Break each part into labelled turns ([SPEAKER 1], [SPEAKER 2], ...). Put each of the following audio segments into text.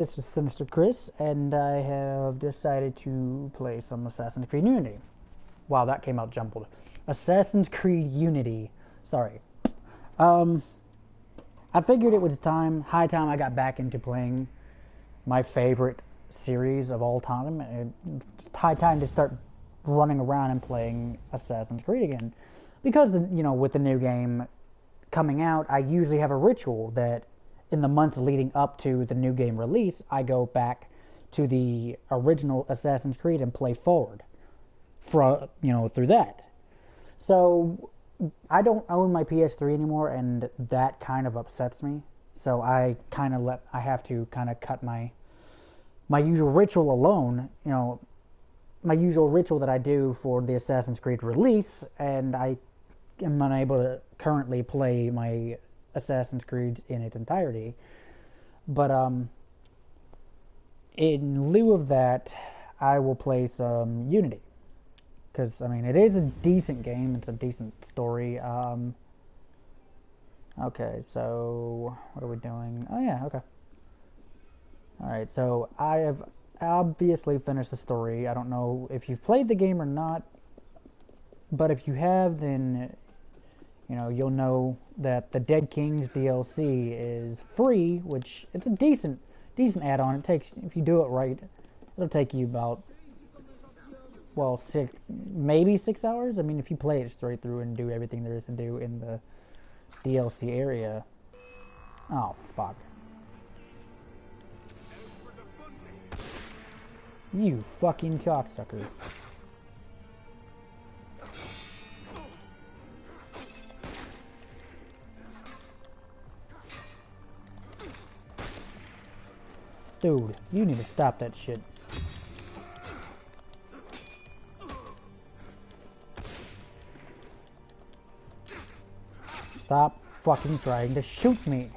[SPEAKER 1] This is Sinister Chris, and I have decided to play some Assassin's Creed Unity. Wow, that came out jumbled. Assassin's Creed Unity. Sorry. Um, I figured it was high time I got back into playing my favorite series of all time. It's high time to start running around and playing Assassin's Creed again. Because, with the new game coming out, I usually have a ritual that in the months leading up to the new game release, I go back to the original Assassin's Creed and play forward through that. So I don't own my PS3 anymore, and that kind of upsets me. So I have to kind of cut my usual ritual alone, my usual ritual that I do for the Assassin's Creed release, and I am unable to currently play my Assassin's Creed in its entirety. But in lieu of that, I will play some Unity because it is a decent game. It's a decent story. Okay, so what are we doing? Oh yeah, okay. All right, so I have obviously finished the story. I don't know if you've played the game or not, but if you have, then you'll know that the Dead Kings DLC is free, which it's a decent add-on. It takes, if you do it right, it'll take you about, well, maybe 6 hours. If you play it straight through and do everything there is to do in the DLC area. Oh, fuck. You fucking cocksucker. Dude, you need to stop that shit. Stop fucking trying to shoot me.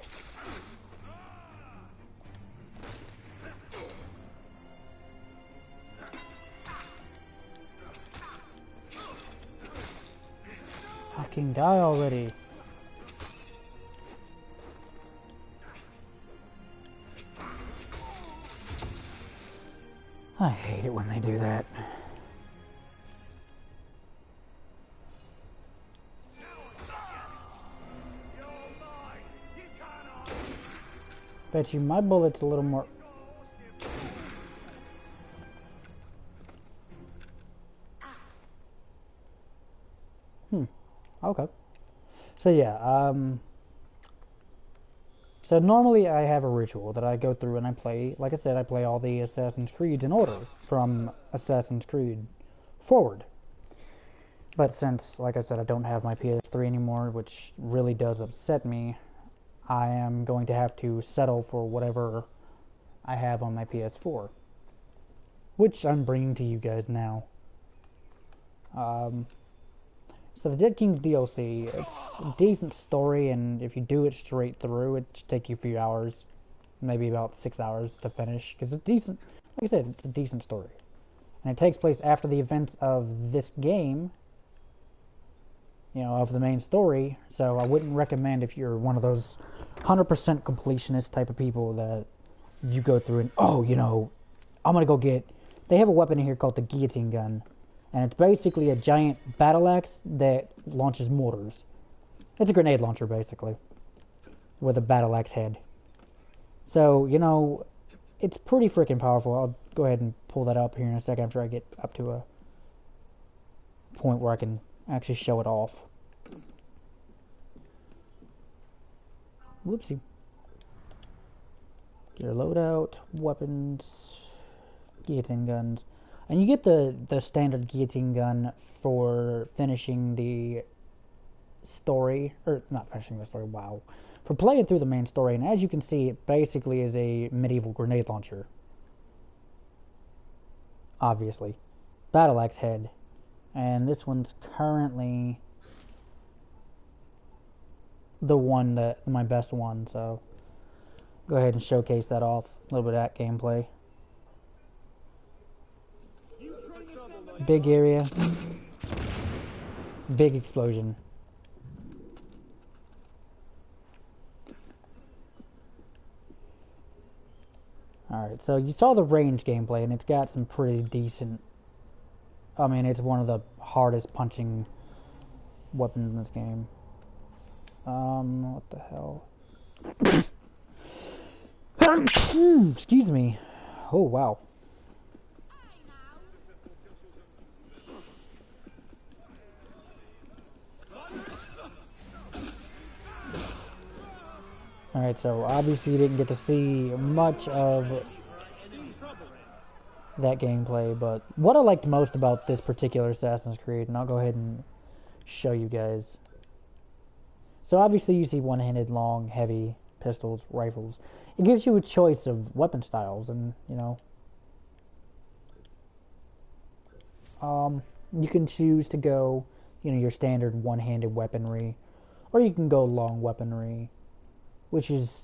[SPEAKER 1] Fucking die already. I hate it when they do that. Bet you my bullet's a little more... Okay. So yeah, so normally I have a ritual that I go through and I play, like I said, I play all the Assassin's Creeds in order from Assassin's Creed forward. But since, like I said, I don't have my PS3 anymore, which really does upset me, I am going to have to settle for whatever I have on my PS4, which I'm bringing to you guys now. So the Dead Kings DLC, it's a decent story, and if you do it straight through, it should take you a few hours, maybe about 6 hours to finish, because it's decent, like I said, it's a decent story. And it takes place after the events of this game, of the main story, so I wouldn't recommend if you're one of those 100% completionist type of people that you go through and, I'm gonna go get, they have a weapon in here called the guillotine gun. And it's basically a giant battle axe that launches mortars. It's a grenade launcher, basically, with a battle axe head. So, it's pretty freaking powerful. I'll go ahead and pull that up here in a second after I get up to a point where I can actually show it off. Whoopsie. Gear loadout, weapons, guillotine guns. And you get the standard guillotine gun for finishing the story, or not finishing the story, wow. For playing through the main story, and as you can see, it basically is a medieval grenade launcher. Obviously. Battle axe head. And this one's currently the one my best one, so go ahead and showcase that off. A little bit of that gameplay. Big area. Big explosion. Alright, so you saw the range gameplay, and it's got some pretty decent... I mean, it's one of the hardest punching weapons in this game. What the hell? Excuse me. Oh, wow. Alright, so obviously you didn't get to see much of that gameplay, but what I liked most about this particular Assassin's Creed, and I'll go ahead and show you guys. So obviously you see one-handed, long, heavy pistols, rifles. It gives you a choice of weapon styles, and, you know, you can choose to go, you know, your standard one-handed weaponry, or you can go long weaponry, which is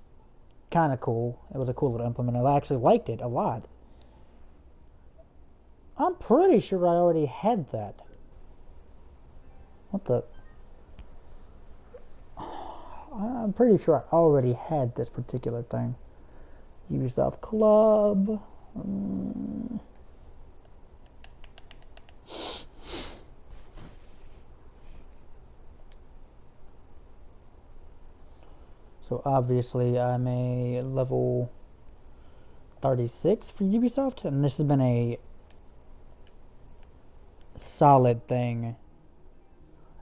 [SPEAKER 1] kind of cool. It was a cool little implement. I actually liked it a lot. I'm pretty sure I already had that. What the? I'm pretty sure I already had this particular thing. Ubisoft Club. So obviously I'm a level 36 for Ubisoft, and this has been a solid thing.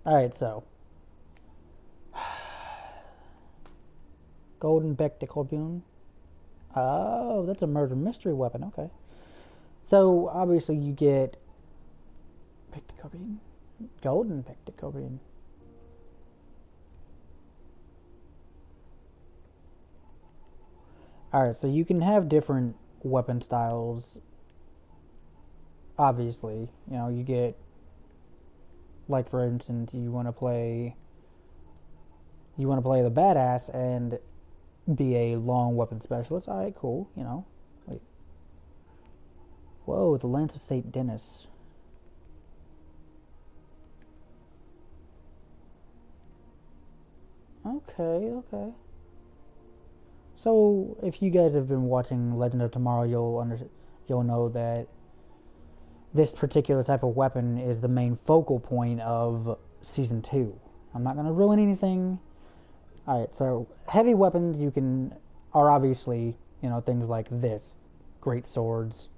[SPEAKER 1] Alright, so Golden Becticobune. Oh, that's a murder mystery weapon, okay. So obviously you get Becticobune. Golden Becticobune. Alright, so you can have different weapon styles. Obviously, you know, you get, like for instance, you want to play the badass and be a long weapon specialist. Alright, cool, you know. Wait. Whoa, the Lance of St. Denis. Okay, okay. So, if you guys have been watching Legend of Tomorrow, you'll know that this particular type of weapon is the main focal point of Season 2. I'm not going to ruin anything. Alright, so heavy weapons are obviously, you know, things like this. Great swords.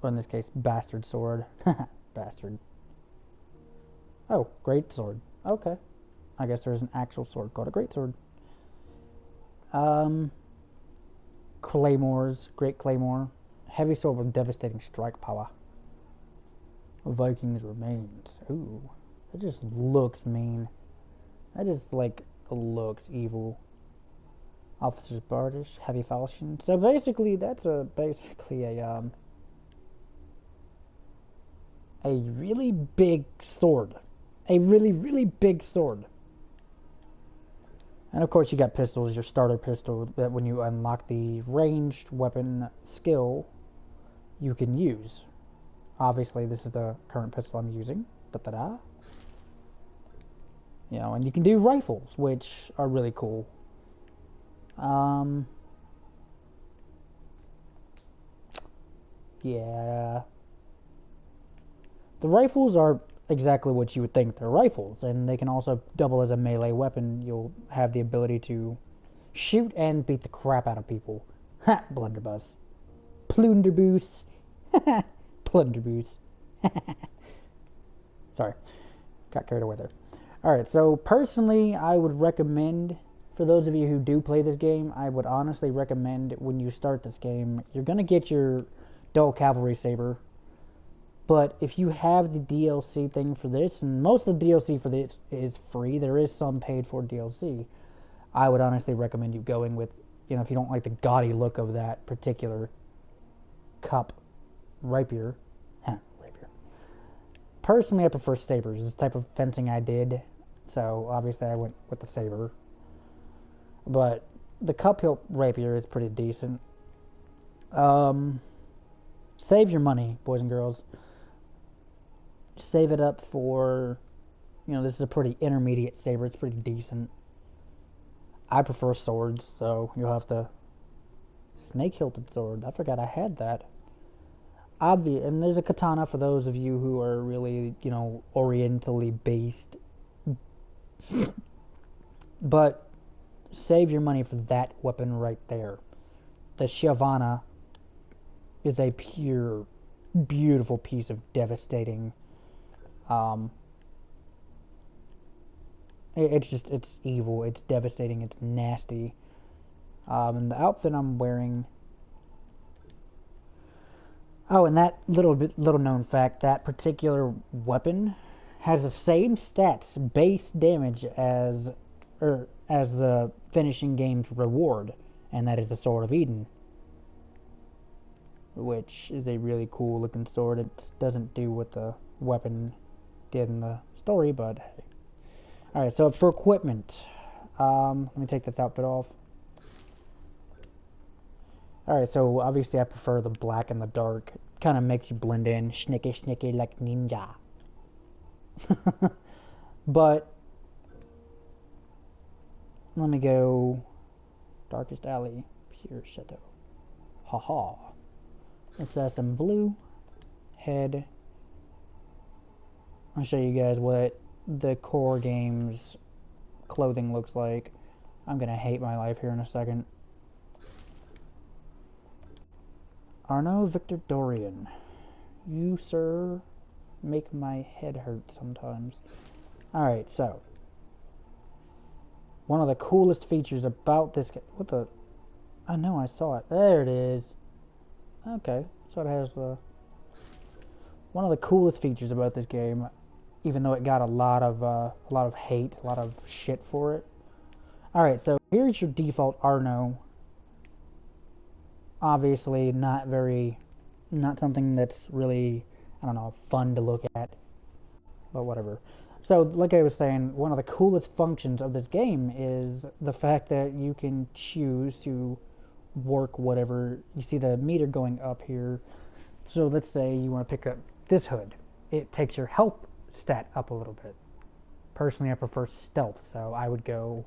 [SPEAKER 1] Or in this case, bastard sword. Bastard. Oh, great sword. Okay. I guess there's an actual sword called a great sword. Claymores, great claymore. Heavy sword with devastating strike power. Vikings remains. Ooh, it just looks mean. That just looks evil. Officer's bardish, heavy falchion. So basically, that's basically a really big sword. A really big sword. And of course you got pistols, your starter pistol, that when you unlock the ranged weapon skill, you can use. Obviously this is the current pistol I'm using. Da-da-da. You know, and you can do rifles, which are really cool. Yeah. The rifles are exactly what you would think they're rifles, and they can also double as a melee weapon. You'll have the ability to shoot and beat the crap out of people. Ha! Blunderbuss. Plunderboos. Plunderboos. Sorry. Got carried away there. Alright, so personally, I would recommend, for those of you who do play this game, I would honestly recommend when you start this game, you're going to get your Dull Cavalry Saber. But if you have the DLC thing for this, and most of the DLC for this is free, there is some paid for DLC, I would honestly recommend you going with, you know, if you don't like the gaudy look of that particular cup rapier. Rapier. Personally, I prefer sabers. This type of fencing I did, so obviously I went with the saber. But the cup hilt rapier is pretty decent. Save your money, boys and girls. Save it up for, you know, this is a pretty intermediate saber. It's pretty decent. I prefer swords, so you'll have to Snake-hilted sword. I forgot I had that. Obvious, and there's a katana for those of you who are really, orientally based. But save your money for that weapon right there. The Shyvana is a pure, beautiful piece of devastating. It's evil. It's devastating. It's nasty. And the outfit I'm wearing. Oh, and that little known fact, that particular weapon has the same stats, base damage as the finishing game's reward, and that is the Sword of Eden, which is a really cool looking sword. It doesn't do what the weapon did in the story, but hey. Alright, so for equipment, let me take this outfit off. Alright, so obviously I prefer the black and the dark. Kind of makes you blend in, Shneeky Shneeky like ninja. But let me go Darkest Alley, Pure Shadow. Haha. Assassin blue, head. I'll show you guys what the core game's clothing looks like. I'm gonna hate my life here in a second. Arno Victor Dorian. You, sir, make my head hurt sometimes. Alright, so. One of the coolest features about this game. What the? I know I saw it. There it is. Okay, so it has the. One of the coolest features about this game, even though it got a lot of hate, a lot of shit for it. Alright, so here's your default Arno. Obviously not something that's really, I don't know, fun to look at, but whatever. So like I was saying, one of the coolest functions of this game is the fact that you can choose to work whatever. You see the meter going up here. So let's say you want to pick up this hood. It takes your health stat up a little bit. Personally, I prefer stealth, so I would go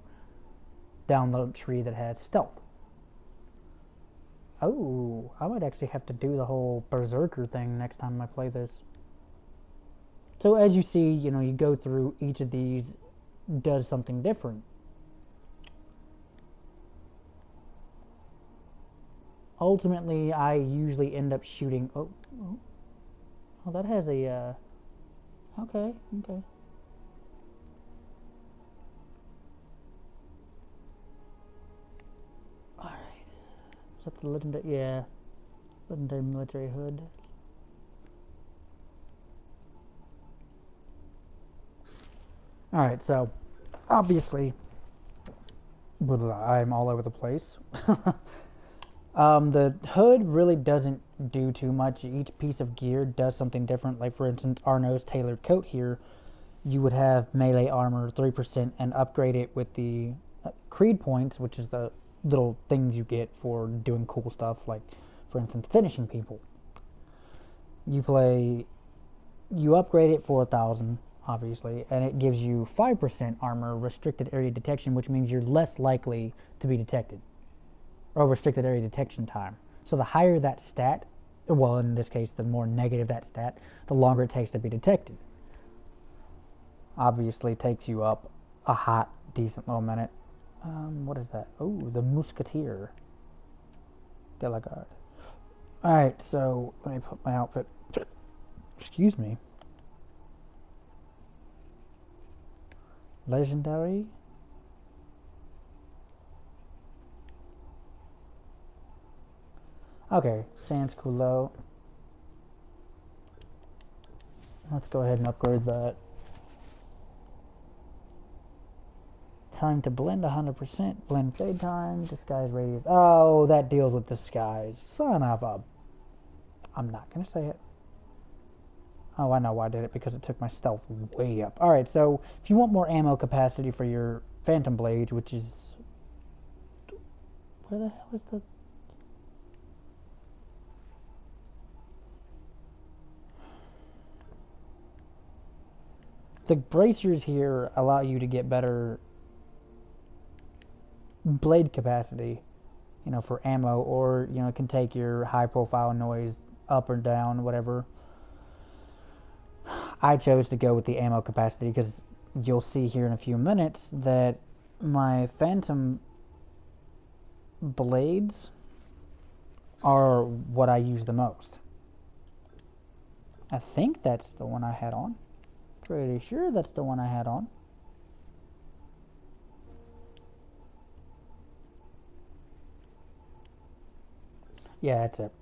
[SPEAKER 1] down the tree that has stealth. Oh, I might actually have to do the whole berserker thing next time I play this. So as you see, you go through each of these, does something different. Ultimately, I usually end up shooting. Oh, that has a. Okay. Is that the legendary? Yeah, legendary military hood. Alright, so obviously I'm all over the place. The hood really doesn't do too much. Each piece of gear does something different. Like for instance, Arno's tailored coat here, you would have melee armor 3% and upgrade it with the creed points, which is the little things you get for doing cool stuff, like for instance finishing people. You upgrade it for 1,000 obviously, and it gives you 5% armor restricted area detection, which means you're less likely to be detected, or restricted area detection time. So the higher that stat, well in this case the more negative that stat, the longer it takes to be detected. Obviously takes you up a hot decent little minute. What is that? Oh, the Musketeer. De la Garde. Alright, so let me put my outfit. Excuse me. Legendary. Okay, sans culotte. Let's go ahead and upgrade that. Time to blend 100%. Blend fade time. Disguise radius. Oh, that deals with disguise. Son of a. I'm not going to say it. Oh, I know why I did it. Because it took my stealth way up. Alright, so if you want more ammo capacity for your Phantom Blades, which is. Where the hell is the. The bracers here allow you to get better blade capacity, you know, for ammo, or, you know, it can take your high profile noise up or down, whatever. I chose to go with the ammo capacity because you'll see here in a few minutes that my phantom blades are what I use the most. I think that's the one I had on. Pretty sure that's the one I had on. Yeah, that's it.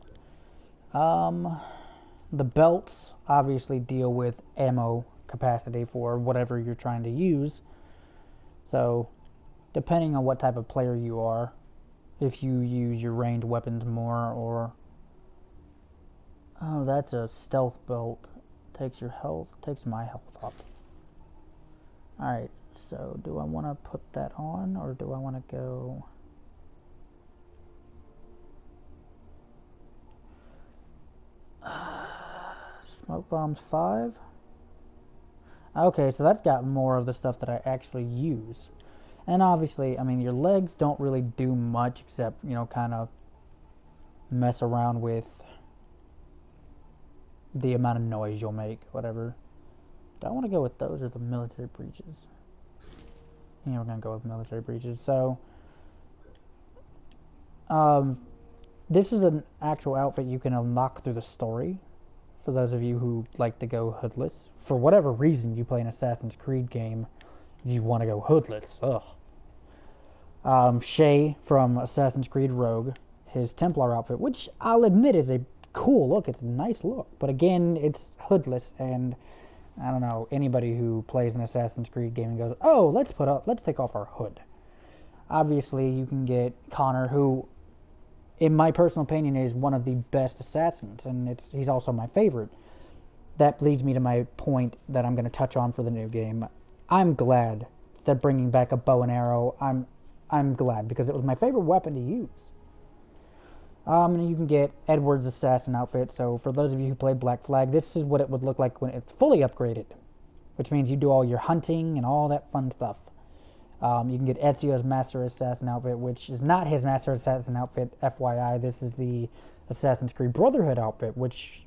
[SPEAKER 1] The belts obviously deal with ammo capacity for whatever you're trying to use. So, depending on what type of player you are, if you use your ranged weapons more, or... Oh, that's a stealth belt. Takes your health, takes my health up. Alright, so do I want to put that on, or do I want to go... Smoke bombs 5. Okay, so that's got more of the stuff that I actually use. And obviously, I mean, your legs don't really do much except, you know, kind of mess around with the amount of noise you'll make, whatever. Do I want to go with those or the military breeches? Yeah, we're going to go with military breeches. So, this is an actual outfit you can unlock through the story. For those of you who like to go hoodless. For whatever reason you play an Assassin's Creed game, you want to go hoodless. Ugh. Shay from Assassin's Creed Rogue, his Templar outfit, which I'll admit is a cool look. It's a nice look. But again, it's hoodless, and I don't know, anybody who plays an Assassin's Creed game and goes, oh, let's take off our hood. Obviously, you can get Connor, who, in my personal opinion, is one of the best assassins, and he's also my favorite. That leads me to my point that I'm going to touch on for the new game. I'm glad that bringing back a bow and arrow, I'm glad, because it was my favorite weapon to use. And you can get Edward's assassin outfit, so for those of you who play Black Flag, this is what it would look like when it's fully upgraded, which means you do all your hunting and all that fun stuff. You can get Ezio's Master Assassin outfit, which is not his Master Assassin outfit, FYI. This is the Assassin's Creed Brotherhood outfit, which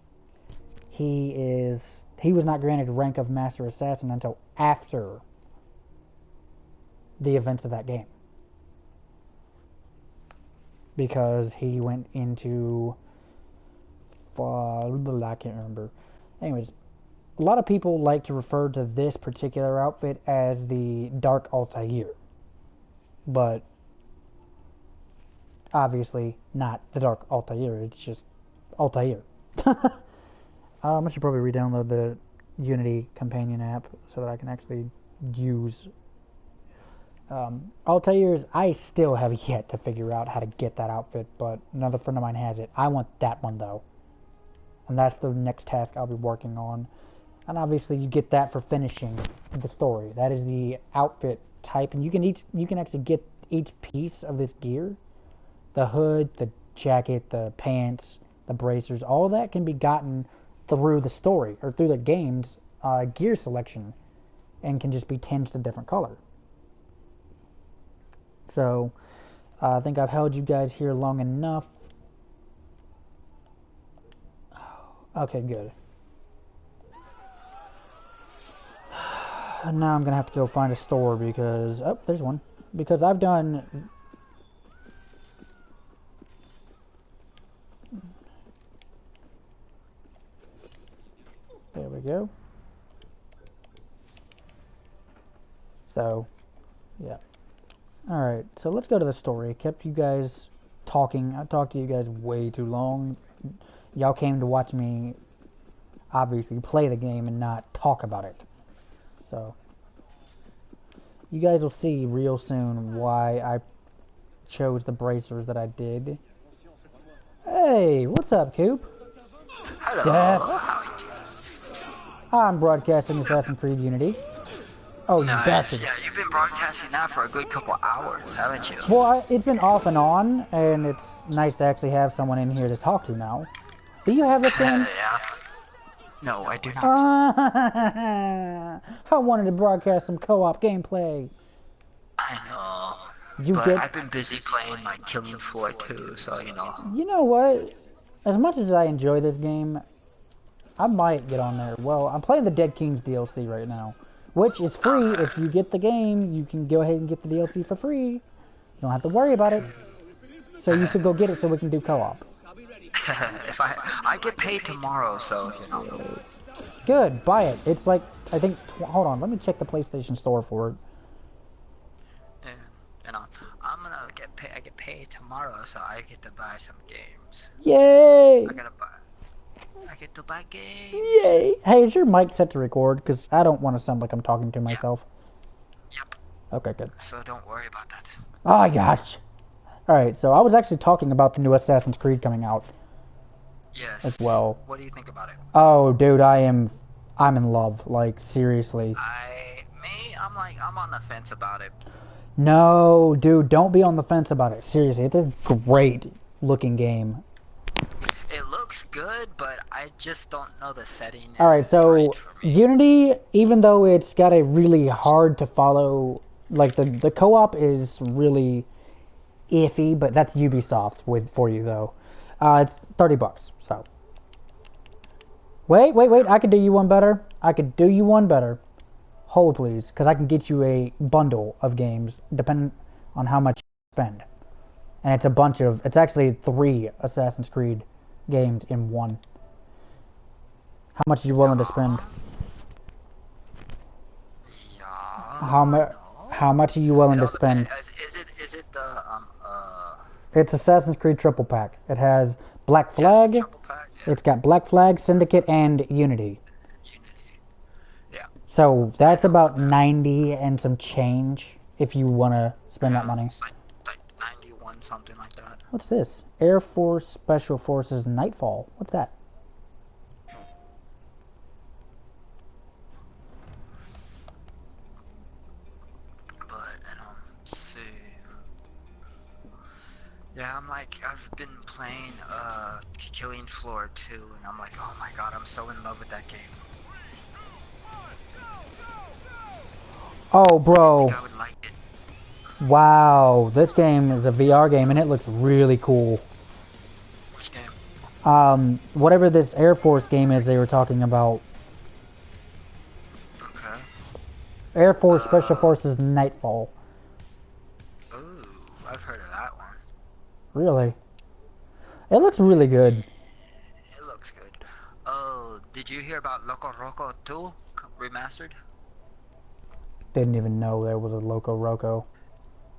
[SPEAKER 1] he was not granted rank of Master Assassin until after the events of that game. Because he went into... I can't remember. Anyways, a lot of people like to refer to this particular outfit as the Dark Altair. But obviously not the Dark Altair, it's just Altair. I should probably re-download the Unity companion app so that I can actually use Altair's. I still have yet to figure out how to get that outfit, but another friend of mine has it. I want that one though. And that's the next task I'll be working on. And obviously you get that for finishing the story. That is the outfit type, and you can actually get each piece of this gear. The hood, the jacket, the pants, the bracers, all that can be gotten through the story, or through the game's gear selection, and can just be tinged a different color. So, I think I've held you guys here long enough. Okay, good. Now I'm gonna have to go find a store because... Oh, there's one. Because I've done... There we go. So, yeah. Alright, so let's go to the story. I kept you guys talking. I talked to you guys way too long. Y'all came to watch me, obviously, play the game and not talk about it. So, you guys will see real soon why I chose the bracers that I did. Hey, what's up, Coop?
[SPEAKER 2] Hello.
[SPEAKER 1] I'm broadcasting Assassin's Creed Unity. Oh, you bastard.
[SPEAKER 2] Yeah, you've been broadcasting that for a good couple hours, haven't you?
[SPEAKER 1] Well, it's been off and on, and it's nice to actually have someone in here to talk to now. Do you have this game?
[SPEAKER 2] Yeah. No, I do not.
[SPEAKER 1] I wanted to broadcast some co-op gameplay.
[SPEAKER 2] I know.
[SPEAKER 1] You
[SPEAKER 2] But
[SPEAKER 1] get.
[SPEAKER 2] I've been busy playing my Killing Floor too, so you know.
[SPEAKER 1] You know what? As much as I enjoy this game, I might get on there. Well, I'm playing the Dead Kings DLC right now, which is free.
[SPEAKER 2] Okay.
[SPEAKER 1] If you get the game, you can go ahead and get the DLC for free. You don't have to worry about it. So you should go get it so we can do co-op.
[SPEAKER 2] If I get paid tomorrow, so you know.
[SPEAKER 1] Good, buy it. It's like, I think, hold on, let me check the PlayStation Store for it.
[SPEAKER 2] Yeah, you know, I'm gonna get paid. I get paid tomorrow, so I get to buy some games.
[SPEAKER 1] Yay!
[SPEAKER 2] I gotta buy. I get to buy games.
[SPEAKER 1] Yay! Hey, is your mic set to record? Because I don't want to sound like I'm talking to myself.
[SPEAKER 2] Yep.
[SPEAKER 1] Okay, good.
[SPEAKER 2] So don't worry about that.
[SPEAKER 1] Oh, gosh. Alright, so I was actually talking about the new Assassin's Creed coming out
[SPEAKER 2] Yes.
[SPEAKER 1] as well.
[SPEAKER 2] What do you think about it?
[SPEAKER 1] Oh, dude, I'm in love. Like, seriously.
[SPEAKER 2] I'm on the fence about it.
[SPEAKER 1] No, dude, don't be on the fence about it. Seriously, it's a great looking game.
[SPEAKER 2] It looks good, but I just don't know the setting.
[SPEAKER 1] Alright, so
[SPEAKER 2] Right for me.
[SPEAKER 1] Unity, even though it's got a really hard to follow, like the co-op is really iffy, but that's Ubisoft's for you though. It's $30, so. Wait, I could do you one better. Hold please, because I can get you a bundle of games depending on how much you spend. And it's actually 3 Assassin's Creed games in one. How much are you willing to spend?
[SPEAKER 2] Yeah.
[SPEAKER 1] How much are you willing
[SPEAKER 2] It
[SPEAKER 1] to
[SPEAKER 2] all
[SPEAKER 1] spend?
[SPEAKER 2] depends. Is it the
[SPEAKER 1] It's Assassin's Creed Triple Pack. It has Black
[SPEAKER 2] yeah, it's
[SPEAKER 1] Flag.
[SPEAKER 2] a triple pack? Yeah.
[SPEAKER 1] It's got Black Flag, Syndicate, and Unity.
[SPEAKER 2] Unity. Yeah.
[SPEAKER 1] So that's
[SPEAKER 2] I know
[SPEAKER 1] about
[SPEAKER 2] about that.
[SPEAKER 1] 90 and some change if you want to spend that money.
[SPEAKER 2] It's like 91, something like that.
[SPEAKER 1] What's this? Air Force Special Forces Nightfall. What's that?
[SPEAKER 2] But let's see. Yeah, I've been playing Killing Floor 2, and I'm like, oh my god, I'm so in love with that game.
[SPEAKER 1] Oh,
[SPEAKER 2] I
[SPEAKER 1] bro.
[SPEAKER 2] think I would like it.
[SPEAKER 1] Wow. This game is a VR game, and it looks really cool.
[SPEAKER 2] Which game?
[SPEAKER 1] Whatever this Air Force game is they were talking about.
[SPEAKER 2] Okay.
[SPEAKER 1] Air Force Special Forces Nightfall.
[SPEAKER 2] Ooh, I've heard of that one.
[SPEAKER 1] Really? It looks really good.
[SPEAKER 2] It looks good. Oh, did you hear about Loco Roco 2 remastered?
[SPEAKER 1] Didn't even know there was a Loco Roco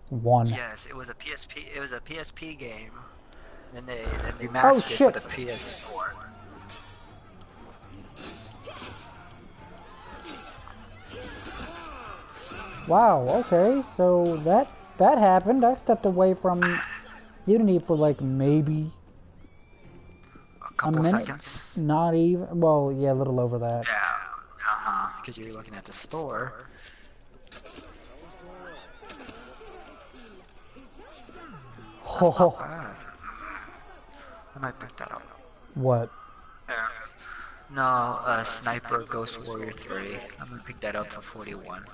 [SPEAKER 1] 1.
[SPEAKER 2] Yes, it was a PSP. It was a PSP game. Then they
[SPEAKER 1] Oh,
[SPEAKER 2] remastered it for
[SPEAKER 1] shit.
[SPEAKER 2] the PS4.
[SPEAKER 1] Wow, okay. So that happened. I stepped away from Unity for like maybe
[SPEAKER 2] A
[SPEAKER 1] a
[SPEAKER 2] couple
[SPEAKER 1] minute.
[SPEAKER 2] seconds.
[SPEAKER 1] Not even. Well, yeah, a little over that.
[SPEAKER 2] Yeah. Because you were looking at the store. That's not bad. I might pick that up.
[SPEAKER 1] What?
[SPEAKER 2] Yeah. No, Sniper Ghost Warrior 3. I'm gonna pick that up for 41.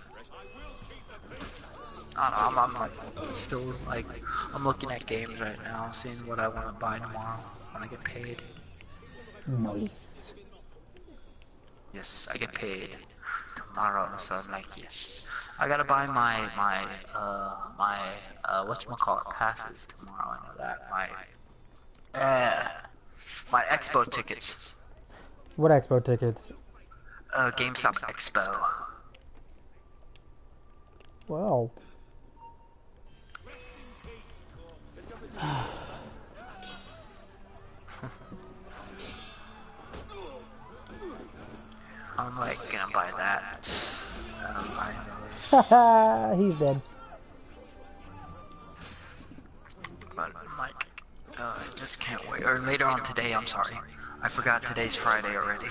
[SPEAKER 2] I don't know, I'm like, still like, I'm looking at games right now, seeing what I want to buy tomorrow when I get paid.
[SPEAKER 1] Nice.
[SPEAKER 2] Yes, I get paid tomorrow, so I'm like, yes. I gotta buy my whatchamacallit passes tomorrow, I know that. My Expo tickets.
[SPEAKER 1] What Expo tickets?
[SPEAKER 2] GameStop Expo.
[SPEAKER 1] Well.
[SPEAKER 2] I'm like gonna buy that. I
[SPEAKER 1] Haha, he's dead.
[SPEAKER 2] But I'm like, I just can't wait. Or later on today, I'm sorry. I forgot today's Friday already.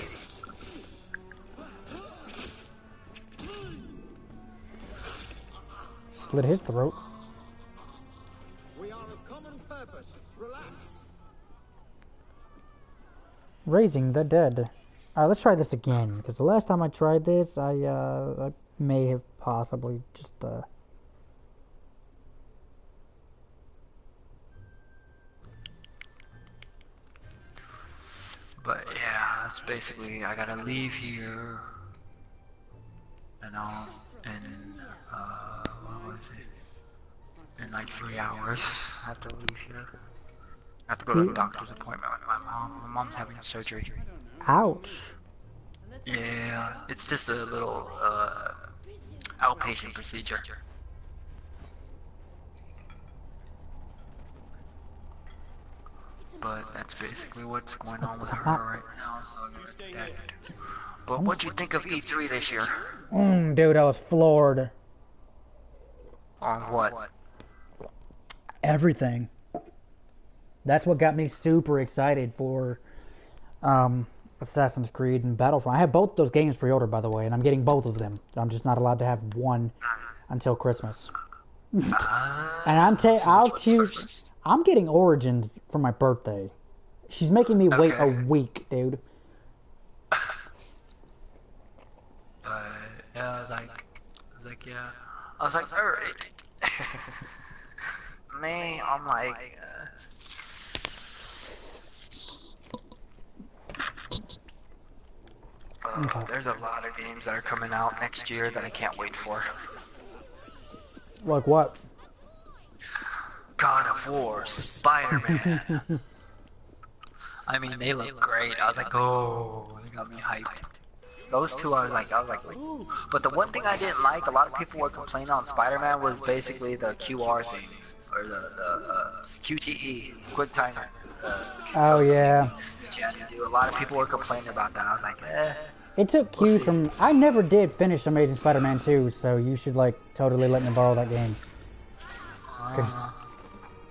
[SPEAKER 1] Slit his throat.
[SPEAKER 3] We are of common purpose. Relax.
[SPEAKER 1] Raising the dead. Alright, let's try this again. Because the last time I tried this, I may have possibly just,
[SPEAKER 2] But yeah, that's basically, I gotta leave here, and I'll, in, what was it? In like 3 hours, I have to leave here. I have to go to a doctor's appointment with my mom. My mom's having surgery.
[SPEAKER 1] Ouch.
[SPEAKER 2] Yeah, it's just a little, outpatient procedure. But that's basically what's going on with her right now. So that. But what'd you think of E3 this year?
[SPEAKER 1] Dude, I was floored.
[SPEAKER 2] On what?
[SPEAKER 1] Everything. That's what got me super excited for Assassin's Creed and Battlefront. I have both those games pre-ordered, by the way, and I'm getting both of them. I'm just not allowed to have one until Christmas. And I'll choose. I'm getting Origins for my birthday. She's making me wait a week, dude.
[SPEAKER 2] Yeah, I was like, yeah. I was like, alright. Me, I'm like, there's a lot of games that are coming out next year that I can't wait for.
[SPEAKER 1] Like what?
[SPEAKER 2] God of War, Spider-Man. I mean, they look great. I was like, oh, they got me hyped. Those two, I was like, ooh. But the one thing I didn't like, a lot of people were complaining on Spider-Man, was basically the QR things, or the QTE, quick timer.
[SPEAKER 1] Oh yeah.
[SPEAKER 2] That you had to do. A lot of people were complaining about that. I was like,
[SPEAKER 1] It took cues from. I never did finish Amazing Spider-Man 2, so you should like totally let me borrow that game.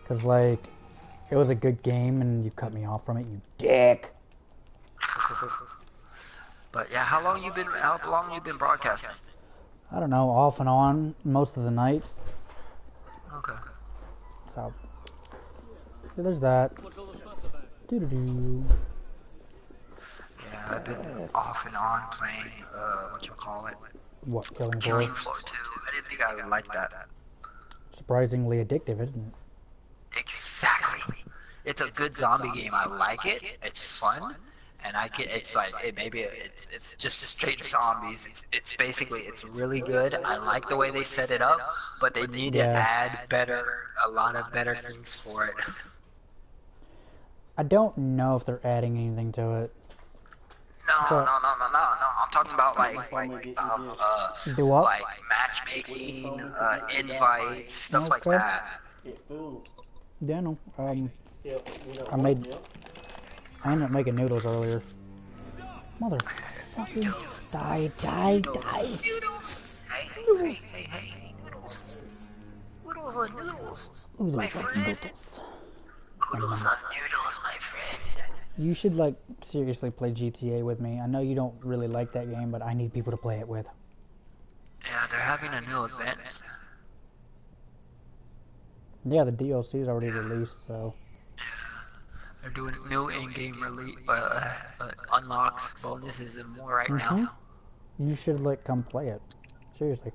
[SPEAKER 1] Cause like, it was a good game, and you cut me off from it, you dick.
[SPEAKER 2] But yeah, how long you been broadcasting?
[SPEAKER 1] I don't know, off and on most of the night.
[SPEAKER 2] Okay.
[SPEAKER 1] So, yeah, there's that. Doo-doo-doo.
[SPEAKER 2] Yeah, I've been off and on playing, whatchamacallit?
[SPEAKER 1] What, Killing
[SPEAKER 2] Killing
[SPEAKER 1] Floor?
[SPEAKER 2] Floor 2. I didn't think I would like that.
[SPEAKER 1] Surprisingly addictive, isn't it?
[SPEAKER 2] Exactly. It's a good zombie game. I like it. It's fun. And it's like, it's just straight zombies. It's basically, it's really good. I like the way they set it up, but they need to add a lot of better things for it.
[SPEAKER 1] I don't know if they're adding anything to it.
[SPEAKER 2] No. I'm talking about
[SPEAKER 1] Do what?
[SPEAKER 2] like matchmaking, invites, stuff like that.
[SPEAKER 1] Yeah, no. I ended up making noodles earlier. Motherfucker. Die.
[SPEAKER 2] Noodles. Hey, noodles. Noodles on noodles. My friend. Noodles on noodles, my friend.
[SPEAKER 1] You should, like, seriously play GTA with me. I know you don't really like that game, but I need people to play it with.
[SPEAKER 2] Yeah, they're having a new event.
[SPEAKER 1] Yeah, the DLC's already released, so...
[SPEAKER 2] They're doing new in-game release, unlocks, bonuses, and more right now.
[SPEAKER 1] You should, like, come play it. Seriously.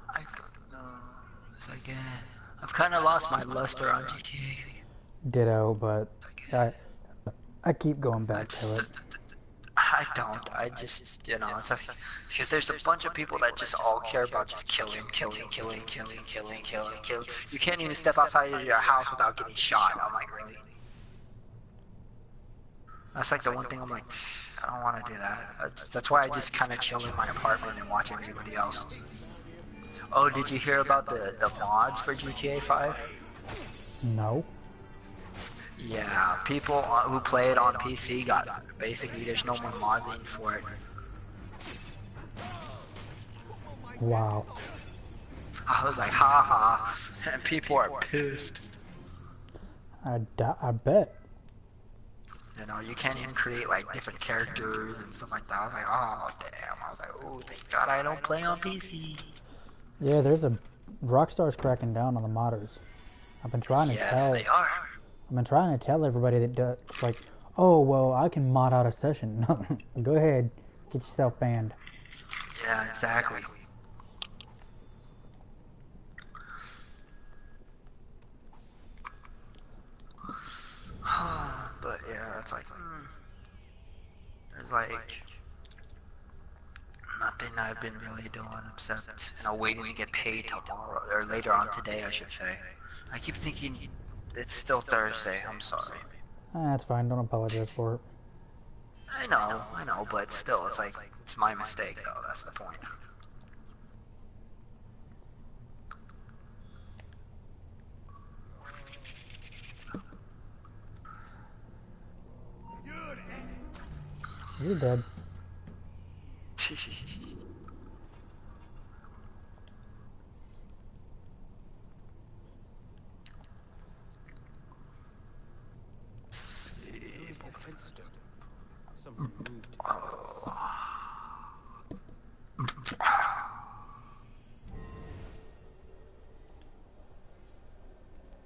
[SPEAKER 2] I don't know. It's like, I've kind of lost my luster on GTA.
[SPEAKER 1] Ditto, but I keep going back to it.
[SPEAKER 2] I don't. I just, it's like, because there's a bunch of people that just all care about just killing. You can't even step outside of your house without getting shot. I'm like, really? That's like the one thing I'm like, I don't want to do that. That's why I just kind of chill in my apartment and watch everybody else. Oh, did you hear about the mods for GTA 5?
[SPEAKER 1] No.
[SPEAKER 2] Yeah, people who play it on PC basically there's no more modding for it.
[SPEAKER 1] Wow.
[SPEAKER 2] I was like, haha, and people are pissed.
[SPEAKER 1] I bet.
[SPEAKER 2] You can't even create like different characters and stuff like that. I was like, oh damn. I was like, oh, thank God I don't play on PC.
[SPEAKER 1] Yeah, there's a Rockstar's cracking down on the modders. I've been trying to
[SPEAKER 2] Yes, they are.
[SPEAKER 1] I've been trying to tell everybody that does, like, oh, well, I can mod out a session. Go ahead, get yourself banned.
[SPEAKER 2] Yeah, exactly. But it's like, there's like nothing I've been really doing except, waiting to get paid tomorrow, or later on today, I should say. I keep thinking it's still Thursday, I'm sorry.
[SPEAKER 1] That's fine, don't apologize for it.
[SPEAKER 2] I know, but still, it's like, it's my mistake, though, that's the point.
[SPEAKER 1] You're dead.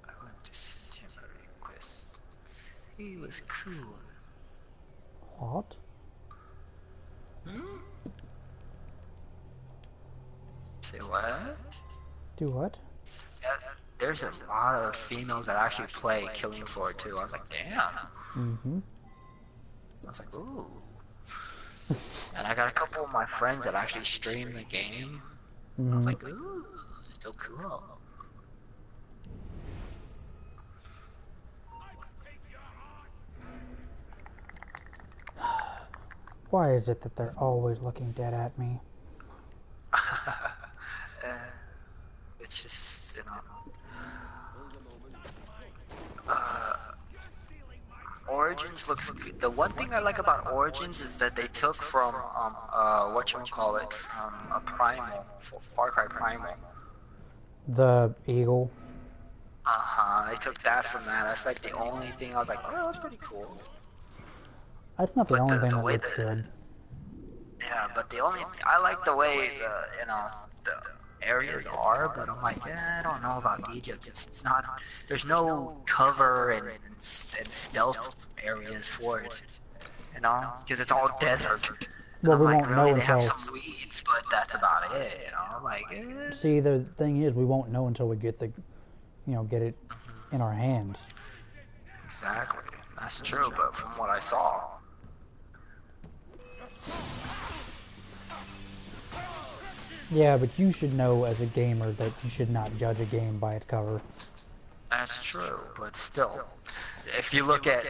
[SPEAKER 2] I went to send him a request. He was cool.
[SPEAKER 1] What?
[SPEAKER 2] Say what?
[SPEAKER 1] Do what?
[SPEAKER 2] Yeah, there's a lot of females that actually play Killing Floor too. I was like, damn.
[SPEAKER 1] Mm-hmm.
[SPEAKER 2] I was like, ooh. And I got a couple of my friends that actually stream the game. I was like, ooh, still cool.
[SPEAKER 1] Why is it that they're always looking dead at me?
[SPEAKER 2] It's just, Origins looks good. The one thing I like about Origins is that they took from, whatchamacallit, from a Primal, Far Cry Primal.
[SPEAKER 1] The eagle.
[SPEAKER 2] They took that from that. That's like the only thing I was like, oh, that's pretty cool.
[SPEAKER 1] That's not the
[SPEAKER 2] But
[SPEAKER 1] only thing
[SPEAKER 2] the
[SPEAKER 1] that
[SPEAKER 2] way
[SPEAKER 1] looks good.
[SPEAKER 2] Yeah, but I like the way the areas are, but I'm like, I don't know about Egypt. It's not, there's no cover and stealth areas for it, because it's all desert. And
[SPEAKER 1] Well,
[SPEAKER 2] I'm
[SPEAKER 1] we
[SPEAKER 2] like,
[SPEAKER 1] won't
[SPEAKER 2] really,
[SPEAKER 1] know
[SPEAKER 2] they have
[SPEAKER 1] until...
[SPEAKER 2] some weeds, but that's about it, like,
[SPEAKER 1] See, the thing is, we won't know until we get the, get it in our hands.
[SPEAKER 2] Exactly, that's true, but from what I saw.
[SPEAKER 1] Yeah, but you should know as a gamer that you should not judge a game by its cover.
[SPEAKER 2] That's true, but still, if you look at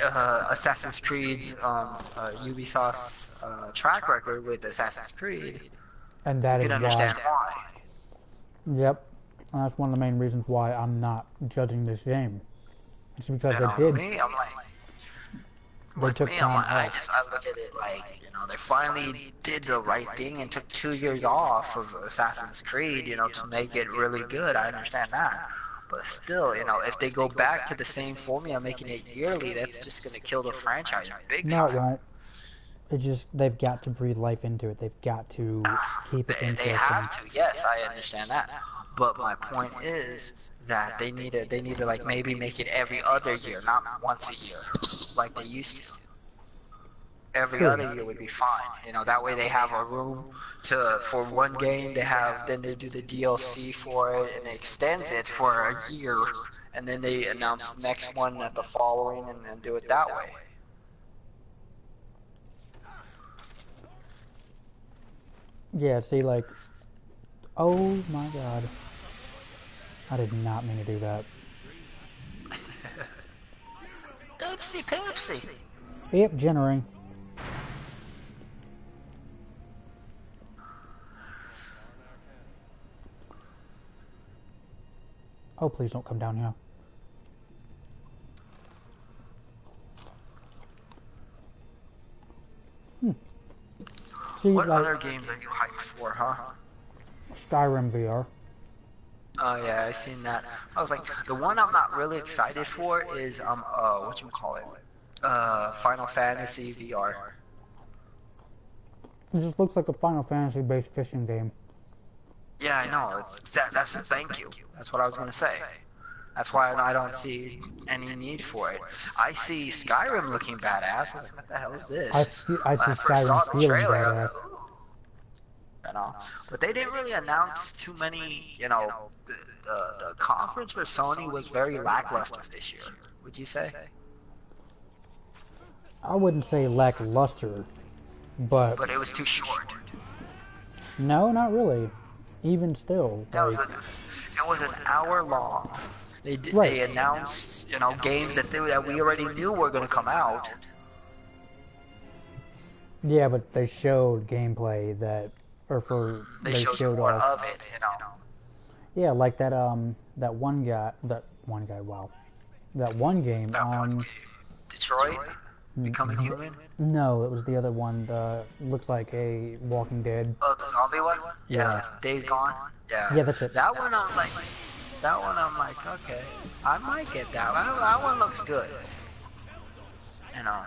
[SPEAKER 2] Assassin's Creed's, Ubisoft's track record with Assassin's Creed,
[SPEAKER 1] And that
[SPEAKER 2] you
[SPEAKER 1] is
[SPEAKER 2] can
[SPEAKER 1] why...
[SPEAKER 2] understand why.
[SPEAKER 1] Yep. That's one of the main reasons why I'm not judging this game. It's because
[SPEAKER 2] You know,
[SPEAKER 1] they did...
[SPEAKER 2] me, I'm like,
[SPEAKER 1] They took time off.
[SPEAKER 2] I look at it like, they finally did the right thing and took 2 years off of Assassin's Creed, to make it really good. I understand that. But still, if they go back to the same formula, making it yearly, that's just going to kill the franchise big time.
[SPEAKER 1] No, it won't. It just, they've got to breathe life into it. They've got to keep it interesting.
[SPEAKER 2] They have to, yes, I understand that. But my point is that they need to like maybe make it every other year, not once a year, like they used to. Every other year would be fine. That way they have a room for one game. Then they do the DLC for it, and it extends it for a year, and then they announce the next one at the following, and do it that way.
[SPEAKER 1] Yeah, see, like, oh my god. I did not mean to do that.
[SPEAKER 2] Oopsie poopsie.
[SPEAKER 1] Yep, generating. Oh, please don't come down here. See,
[SPEAKER 2] What
[SPEAKER 1] like,
[SPEAKER 2] other games are you hyped for, huh?
[SPEAKER 1] Skyrim VR.
[SPEAKER 2] Oh yeah, I seen that. I was like, the one I'm not really excited for is whatchamacallit? Final Fantasy VR.
[SPEAKER 1] It just looks like a Final Fantasy based fishing game.
[SPEAKER 2] Yeah, I know. Thank you. That's what I was gonna say. That's why I don't see any need for it. I see Skyrim looking badass. I was like, what the hell is this?
[SPEAKER 1] I see
[SPEAKER 2] When I first
[SPEAKER 1] Skyrim
[SPEAKER 2] saw the
[SPEAKER 1] feeling
[SPEAKER 2] trailer, I was
[SPEAKER 1] badass.
[SPEAKER 2] like, ooh. But they didn't really announce too many. The conference for Sony was very lackluster this year. Would you say?
[SPEAKER 1] I wouldn't say lackluster, but
[SPEAKER 2] but it was too short.
[SPEAKER 1] no, not really. Even still,
[SPEAKER 2] That
[SPEAKER 1] like,
[SPEAKER 2] was it was an hour long.
[SPEAKER 1] right.
[SPEAKER 2] They announced, you know, games that we already knew were gonna come out.
[SPEAKER 1] Yeah, but they showed gameplay that, or for
[SPEAKER 2] They
[SPEAKER 1] they
[SPEAKER 2] showed
[SPEAKER 1] showed
[SPEAKER 2] more
[SPEAKER 1] off.
[SPEAKER 2] of it, you know.
[SPEAKER 1] Yeah, like that one guy, wow, that one game.
[SPEAKER 2] That one game, Detroit, Becoming Human.
[SPEAKER 1] No, it was the other one. Looks like a Walking Dead.
[SPEAKER 2] Oh, the zombie one.
[SPEAKER 1] Yeah.
[SPEAKER 2] Days Gone. Yeah.
[SPEAKER 1] Yeah, that's it.
[SPEAKER 2] That one I was like, okay, I might get that one. That one looks good. You know.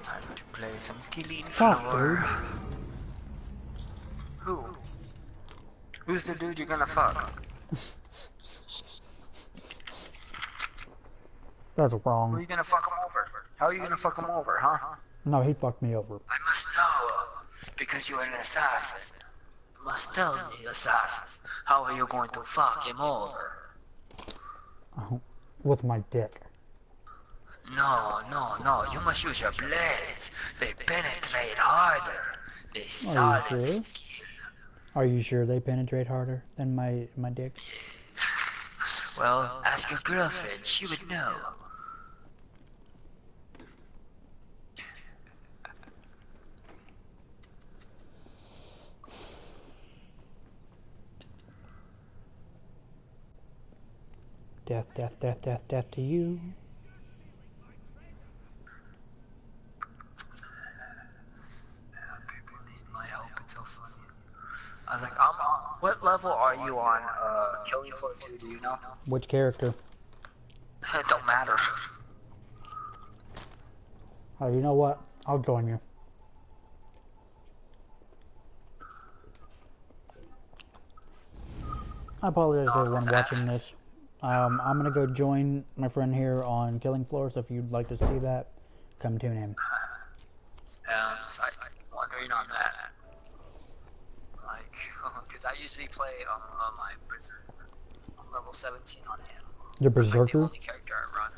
[SPEAKER 2] Time to play some Killing
[SPEAKER 1] Fuck,
[SPEAKER 2] Floor.
[SPEAKER 1] dude.
[SPEAKER 2] Who? Who's the dude you're gonna fuck?
[SPEAKER 1] That's
[SPEAKER 2] Who are
[SPEAKER 1] wrong.
[SPEAKER 2] you gonna fuck him over? How are you gonna fuck him over, huh?
[SPEAKER 1] No, he fucked me over.
[SPEAKER 2] I must know, because you're an assassin. You must tell me, assassin, how are you going to fuck him over?
[SPEAKER 1] With my dick.
[SPEAKER 2] No, you must use your blades. They penetrate harder. They solid
[SPEAKER 1] sure?
[SPEAKER 2] steel.
[SPEAKER 1] Are you sure they penetrate harder than my dick?
[SPEAKER 2] Well, ask your girlfriend, she would know.
[SPEAKER 1] Death, death, death, death, death to you.
[SPEAKER 2] People need my help, it's so funny. I was like, I'm on. What level are you on, Killing Floor 2, do you know?
[SPEAKER 1] Which character?
[SPEAKER 2] It don't matter.
[SPEAKER 1] Oh, you know what? I'll join you. I apologize to everyone watching this. I'm gonna go join my friend here on Killing Floor, so if you'd like to see that, come tune in.
[SPEAKER 2] So I'm wondering on that. Like, because I usually play on my Berserker. I'm level 17 on him.
[SPEAKER 1] You're
[SPEAKER 2] That's like the
[SPEAKER 1] Berserker?
[SPEAKER 2] only character I run.